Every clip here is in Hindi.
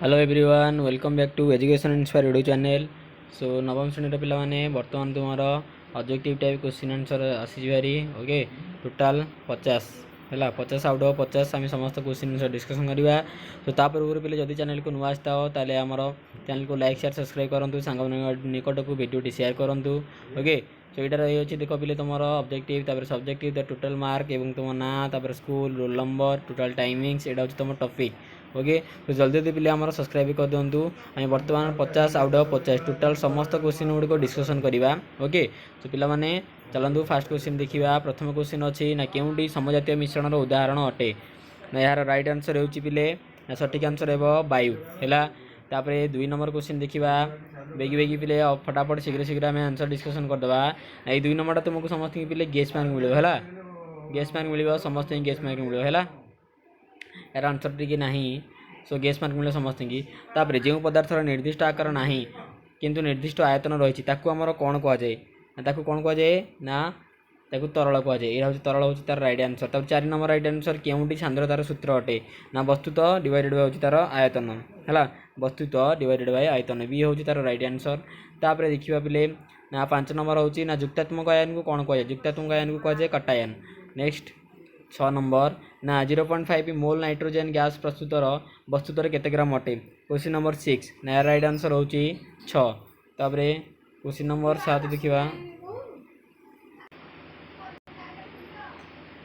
Hello everyone welcome back to education inspire YouTube channel. So नवम श्रेणी पिला माने बर्तमान तुमर ऑब्जेक्टिव टाइप क्वेश्चन आंसर आसीबारी ओके टोटाल 50 है 50 आउट ऑफ 50 आम समस्त क्वेश्चन आंसर डिस्कसन करवा। तो ता पूर्व पे जदि चैनल को नुआ आसता हो ताले आमर चैनल को लाइक शेयर सब्सक्राइब करूँ सांग निकट को वीडियो शेयर करूँ ओके। सो यहाँ रही है देख पे तुम ऑब्जेक्टिव सब्जेक्टिव टोटाल मार्क और तुम ना school roll number total timings यहाँ हूँ तुम टॉपिक ओके। तो जल्दी जल्दी पे आम सब्सक्राइब कर दिंतु आम बर्तमान 50 आउट ऑफ 50 टोटाल समस्त क्वेश्चन गुड़िक डिस्कसन करवा ओके। तो पिलाने चलतु फास्ट क्वेश्चन देखा। प्रथम क्वेश्चन अच्छी ना केउंटी समजातीय मिश्रण उदाहरण अटे ना यार राइट आंसर होची पिले ना सठिक आंसर हेबो वायु हैला। तापर 2 नंबर क्वेश्चन देखा बेगी बेगी पिले फटाफट शीघ्र शीघ्र आम आंसर डिस्कसन करदे। ये 2 नंबर तुमको समस्त पिले गेस मार्क मिले है गेस मार्क मिल समस्त गेस मार्क मिले है यार आंसर टी ना। सो गेस मार्क मिले समस्त की। तापर जो पदार्थर निर्दिष्ट आकार ना किंतु निर्दिष्ट आयतन रही आमर कौन कहुए कौन कहुए ना तरल कहुए। यह हूँ तरल हूँ तार राइट आंसर। तब 4 नंबर राइट आंसर केउंटी सांद्रतार सूत्र अटे ना वस्तुत डिवाइडेड बाय तार आयतन है वस्तुत डिवाइडेड बाय आयतन बी हूँ तार राइट आंसर। तापर देखा पिले ना 5 नंबर हूँ ना जुक्तात्मक आयन को कौन कहुए जुक्तात्मक आयन को कहुए कटायन। नेक्स्ट 6 नंबर ना 0.5 मोल नाइट्रोजेन गैस प्रस्तुतर वस्तुतर केते ग्राम अटे। क्वेश्चन नंबर 6 ना राइट आंसर हूँ 6। तापर क्वेश्चन नंबर 7 देखा।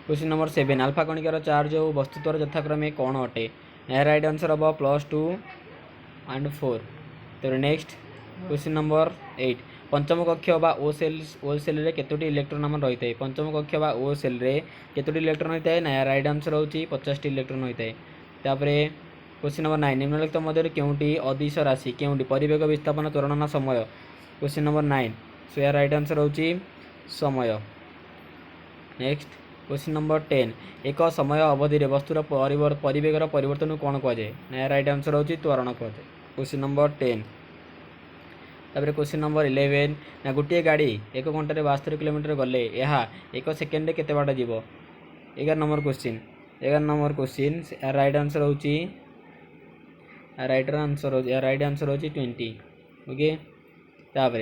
क्वेश्चन नंबर 7 आल्फा कणिकार चार्ज और वस्तुतर यथाक्रमे कौन अटे ना राइट आंसर हम +2 and 4। तो नेक्स्ट क्वेश्चन नंबर 8 पंचम कक्ष बा ओ सेल रे केतोटी इलेक्ट्रॉन आम रही है। पंचम कक्ष बा ओ सेल रे केतोटी इलेक्ट्रॉन होता है ना राइट आंसर हूँ 50 इलेक्ट्रॉन होता है। तापर क्वेश्चन नंबर 9 निम्नलिखित मध्य केउंटी अदिश राशि केउंटी परिवेग विस्थापन त्वरण समय। क्वेश्चन नंबर 9 सो यार राइट आंसर हूँ समय। नेक्स्ट क्वेश्चन नंबर 10 एक समय अवधि रे वस्तुर परिवेगर परिवर्तन कौन कहुए ना राइट आंसर हूँ त्वरण कहुए। Question number 10। तापर क्वेश्चन नंबर 11 ना गोटे गाड़ी 1 घंटे 72 किलोमीटर गले यह 1 सेकेंड केते बाट जीव। 11 number question 11 number question right answer हूँ राइट आंसर हूँ 20 ओके। तापर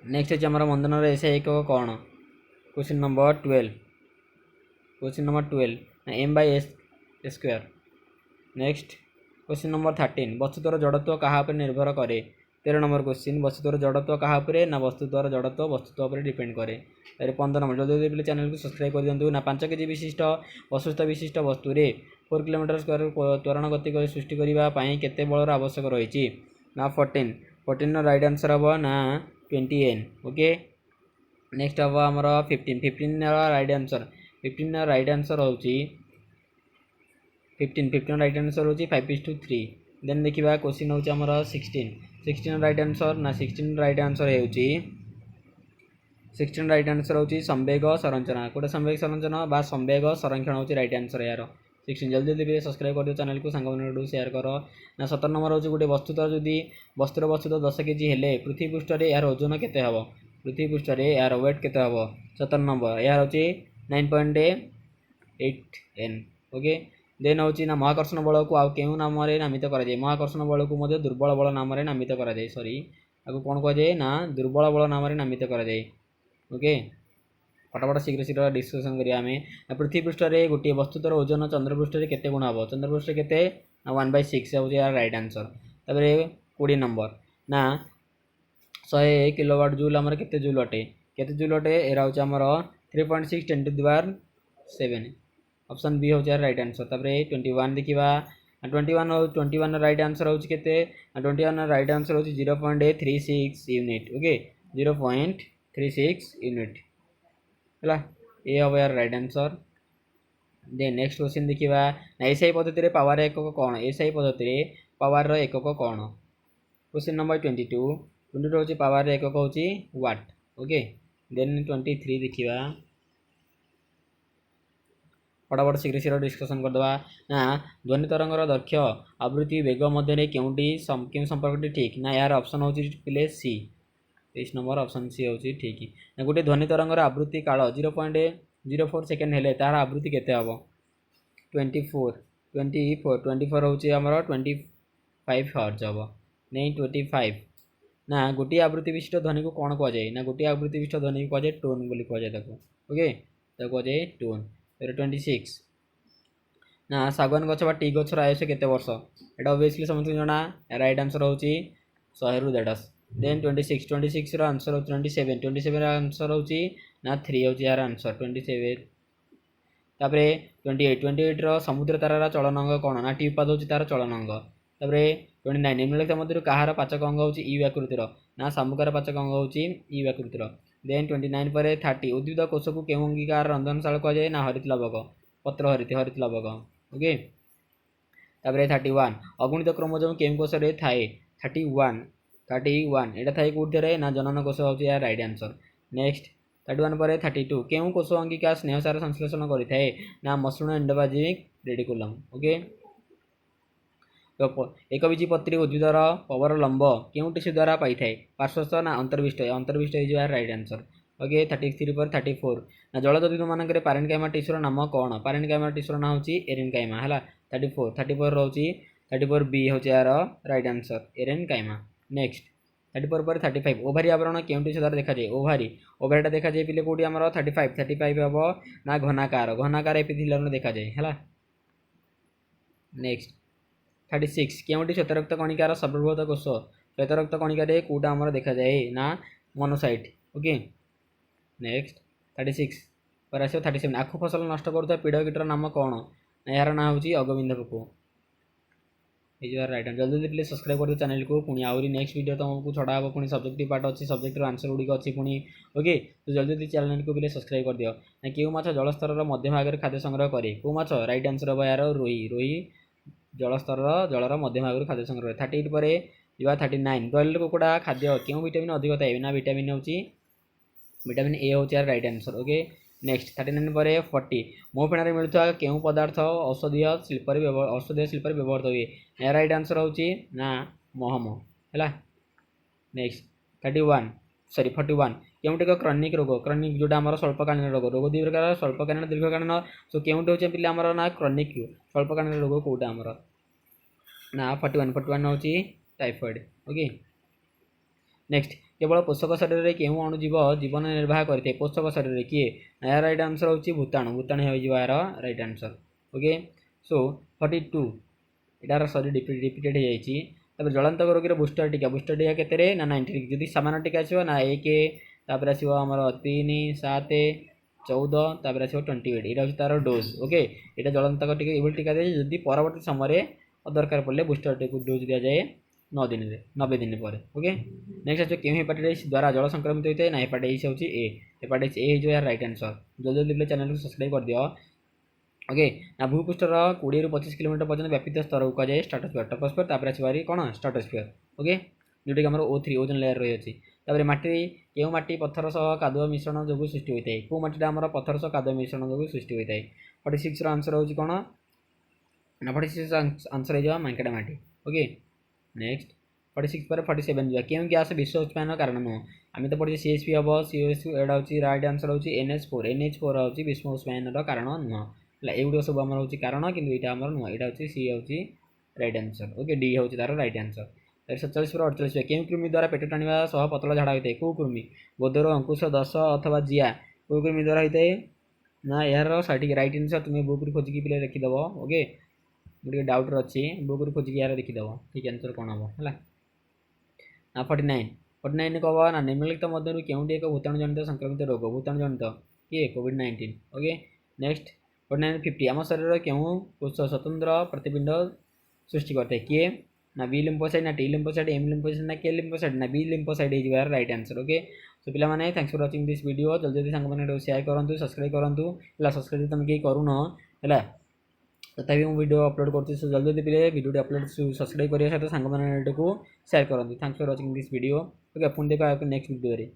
नेक्स्ट है आम बंधन एसआई एक कौन। क्वेश्चन नंबर 12 क्वेश्चन नंबर 12 ना m/s²। नेक्स्ट क्वेश्चन नंबर 13 वस्तुतर जड़त्व क्या निर्भर करे। 13 नंबर क्वेश्चन वस्तुतर जड़त्व क्या ना वस्तुतर जड़त्व वस्तुत्व पर डिपेंड करे। 15 नंबर जल्दी जल्दी चैनल को सब्सक्राइब कर दिंतु ना 5 केजी विशिष्ट वस्तुस्थ विशिष्ट वस्तु 4 किलोमीटर स्क्वायर त्वरण गति सृष्टि करने केते बलर आवश्यक रही ना 14 राइट आंसर हम ना 20 N ओके। नेक्स्ट हम आमर 15 राइट आंसर 15 राइट आंसर हूँ 15 राइट आंसर हूँ 5:3। देन देखा क्वेश्चन हूँ आमर 16 राइट आंसर ना 16 राइट आंसर हो 16 राइट आंसर हूँ संवेग संरचना गोटे संवेग संरचना बा संवेग संरक्षण हूँ राइट आंसर यार 16। जल्दी जल्दी सब्सक्राइब कर दियो चैनल को सांग शेयर कर ना 17 नंबर हूँ गोटे वस्तुतर जदि वस्तुर वस्तुत 10 केजी हेले पृथ्वी पृष्ठ में यार ओजन केते हम पृथ्वी पृष्ठ में यार वेट केते हम 17 नंबर यार हूँ 9.8 N ओके। देन हूँ ना महाकर्षण बल को आउ केउं नाम नामित कराए महाकर्षण बल को दुर्बल बल नाम नामित कराए सॉरी आपको कौन कहुए ना दुर्बल बल नाम नामित कराए ओके। फटाफट शीघ्र शीघ्र डिस्कसन करिया आमे पृथ्वी पृष्ठ में गोटे वस्तुतर ओजन चंद्रपृष्ठ में केते गुण हम चंद्रपृष्ठ केते 1/6 हूँ यार राइट आंसर। तापर 20 नंबर ना 100 किलोवाट जूल आमर केते जूल अटे जूल अटे एरा हूँ आमर 3.6 × 10⁻⁷ ऑप्शन बी हूँ यार राइट आंसर। तापर 21 देखा 21 राइट आंसर हूँ केते 21 राइट आंसर हूँ 0.36 यूनिट ओके 0.36 यूनिट है ये हम यार right answer. Then next question देखा एसआई पद्धति पावर एकक कौन एसआई पद्धति पावर एकक कौन। क्वेश्चन नंबर 22 हूँ पावर एकक हूँ वाट ओके। देन 23 देखा फटाफट शीघ्र शीघ्र डिस्कसन करदे ना ध्वनि तरंगर दक्ष आवृत्ति वेग मध्य क्यों संपर्क ठीक ना यार ऑप्शन हूँ पिले सी 23 नंबर ऑप्शन सी हूँ ठीक ना गोटे ध्वनि तरंगर आवृत्ति काल 0.04 सेकेंड हेले तार आवृत्ति केते हम 24 24 हूँ आम 25 हर्ज हम नहीं 25 ना गोटे आवृत्ति विशिष्ट ध्वनि को कौन कह जाए ना गोटे आवृत्ति विशिष्ट ध्वनि को कह जाए टोन बोली कह जाए ओके कह जाए टोन। 26 ना सागवान गछ टी गछर आयुष केते वर्ष एटा ऑब्वियसली समझ जना राइट आंसर होची 100 रु 150। देन 26 रो आंसर होची 27 रो आंसर होची ना 3 होची यार आंसर 27। तापरे 28 रो समुद्र तारार चलन अंग कोन ना टी पाद होची तार चलन अंग। तापरे 29 निम्नलिखित मध्यरु कहार पाचक अंग होची ई आकृतिर ना शामुकार पाचक अंग होची ई आकृतिर। देन 29 परे 30 उद्भिद कोष को केउ अंगिकार रंधनशाला कह जाए ना हरित लवक पत्र हरित लवक ओके। तापरे 31 अगुणित क्रोमोजोम केउ कोष रे थाए 31 एटा थाए कोठे ना जनन कोष होची यार राइट आंसर। नेक्स्ट 31 परे 32 केउ कोष अंगिका स्नेहसार संश्लेषण करिथाए ना मसृण एंडोप्लाज्मिक रेटिकुलम ओके। तो एक बीजी पत्री उद्भिदर पवर लंब केउ टिश्यू द्वारा पाई थाए पार्श्वस्थ ना अंतर्विष्ट हो राइट आंसर ओके। 33 पर 34 ना जलदुद्भिद मानक पारेन्काइमा टिश्यूर नाम कौन पारेन्काइमा टिश्यूर नाम होची एरेन्काइमा है 34 रोची 34 बी होची यार राइट आंसर एरेन्काइमा। नेक्स्ट 34 पर 35 ओभारी आवरण केउ टिश्यू द्वारा देखा जाए ओभारीटा देखा जाए पिले कोटी आमर 35 हम ना घनाकार एपिथेलियम देखा जाए है। नेक्स्ट 36 केउटी श्वेतरक्त कणिकार सर्वबृहत कोष श्वेतरक्त कणिकार कौटा आमर देखा जाए ना मोनोसाइट ओके। नेक्स्ट 36 पर आस 37 आखु फसल नष्ट करुवा पीड़ कीटर नाम कौन यार ना हूँ अगबिंद पोक ये राइट आंसर। जल्दी प्लीज सब्सक्राइब कर चैनल को पुणी आहरी नेक्स्ट वीडियो तुमको छड़ा हम पुणी सब्जेक्टिव पार्ट अच्छी सब्जेक्ट आंसर गुड़िक अच्छी पुणी ओके। तो जल्दी चैनल को प्लीज सब्सक्राइब कर दियो ना क्यों माछ जलस्तर मध्य भाग खाद्य संग्रह करे कौ माछ राइट आंसर हम यार रोही जलस्तर जलर मध्य भाग खाद्य संग्रह। 38 पर 39 ब्रॉयलर कुकुड़ा खाद्य क्यों विटामिन अधिक थाए ना विटामिन हूँ विटामिन ए हूँ यार राइट आंसर ओके। नेक्स्ट 39 पर 40 मो फेण मिलता क्यों पदार्थ औषधीय शिल्प व्यवहृत हुए राइट आंसर हूँ ना महम है। नेक्स्ट 41 केउटिक क्रॉनिक रोग क्रॉनिक जोटा आम स्वल्पकालीन रोग दुई प्रकार स्वल्पकालीन दीर्घकालीन सो केउटी होचे पिले आमर ना क्रॉनिक स्वल्पकालीन रोग कोटा आमर ना 41 हूँ टाइफॉइड ओके। नेक्स्ट केवल पोषक शरीर में क्यों अणुजीव जीवन निर्वाह करते पोषक शरीर किए यार राइट आंसर हूँ भूताणु यार राइट आंसर ओके। सो 42 यार सरी रिपीटेड हो जलांतक रोगी बूस्टर टीका केते ना 90 जदि सामान्य टीका आसो ना 1 तापर आसो आमर 3 7 14 तापर आसो 28 यहाँ हूँ तार डोज ओके। यहाँ जलांतक टीका टीका दिए जदि परवर्ती समय दरकार पड़े बूस्टर डोज दि जाए 90 दिन पर ओके। नेक्स्ट आसो क्यों हेपाटाइटिस द्वारा जल संक्रमित होता है ना हेपाटाइटिस हूँ हेपाटाइटिस ए हो यार राइट आंसर। जल्दी चैनल को सब्सक्राइब कर दियो ओके। ना भूपृष्ठर 20 ରୁ 25 किलोमीटर पर्यटन व्यापित स्तर को कहुए स्ट्राटोस्फीयर टॉपोस्फीयर तापर आसबारी कौन स्ट्राटोस्फीयर ओके जोटा कि O3 ओजोन लेयर रही अच्छी। तापर माटी क्यों माटी पत्थर सह कादुआ मिश्रण जो सृष्टि होता है कौ माटीटा आम पत्थर सह कादुआ मिश्रण जो सृष्टि होता है। 46 आंसर हूँ कौन ना 46 आंसर हो मांकेड़ा माटी ओके। नेक्स्ट 46 पर 47 जा क्यों गैस विश्व उष्मायन कारण नुह आम तो पढ़े CH2 हम CH2 एटा हूँ राइट आंसर हूँ NH4 हूँ विश्व उष्मायन कारण नुह एगुड़ सब आम हूँ कारण कि यहाँ आम नुह यहाँ हूँ सी हूँ राइट आंसर ओके डी हूँ तार राइट आंसर। 47 पर 48 क्यों कृमि द्वारा पेट टाणवा सह पतला झाड़ा होता है कौ कृमि गोदर अंकुश दस अथवा जिया कौ कृमि द्वारा होता है ना यार सठिक राइट आंसर तुम्हें बुक खोजिकी पे लिखिदेव ओके गोटे डाउट अच्छी बुक खोजिकी यार लिखिदेव ठीक आंसर कौन हम है ना 49 कह ना निम्नलिखित मध्य क्योंटी एक भूताणु जनित संक्रमित रोग भूताणु जनित किए कोविड-19 ओके। नेक्स्ट 49 50 आम शरीर क्यों कोष स्वतंत्र प्रतिपिंड सृष्टि करते किए ना बी लिम्फोसाइट ना टी लिम्फोसाइट एम लिम्फोसाइट ना के लिम्फोसाइट ना बी लिम्फोसाइट यार राइट आंसर ओके। सो पे thanks for watching this video जल्दी सांग शेयर करूँ सब्सक्राइब करूँ सब्सक्राइब तुम कहीं करूँ है तथापि मुझे वीडियो अपलोड करती सो जल्दी पे वीडियो अपलोड सब्सक्राइब करने सहित सांग को शेयर करूँ। Thanks for watching this video okay पुणी देखा नेक्स्ट वीडियो।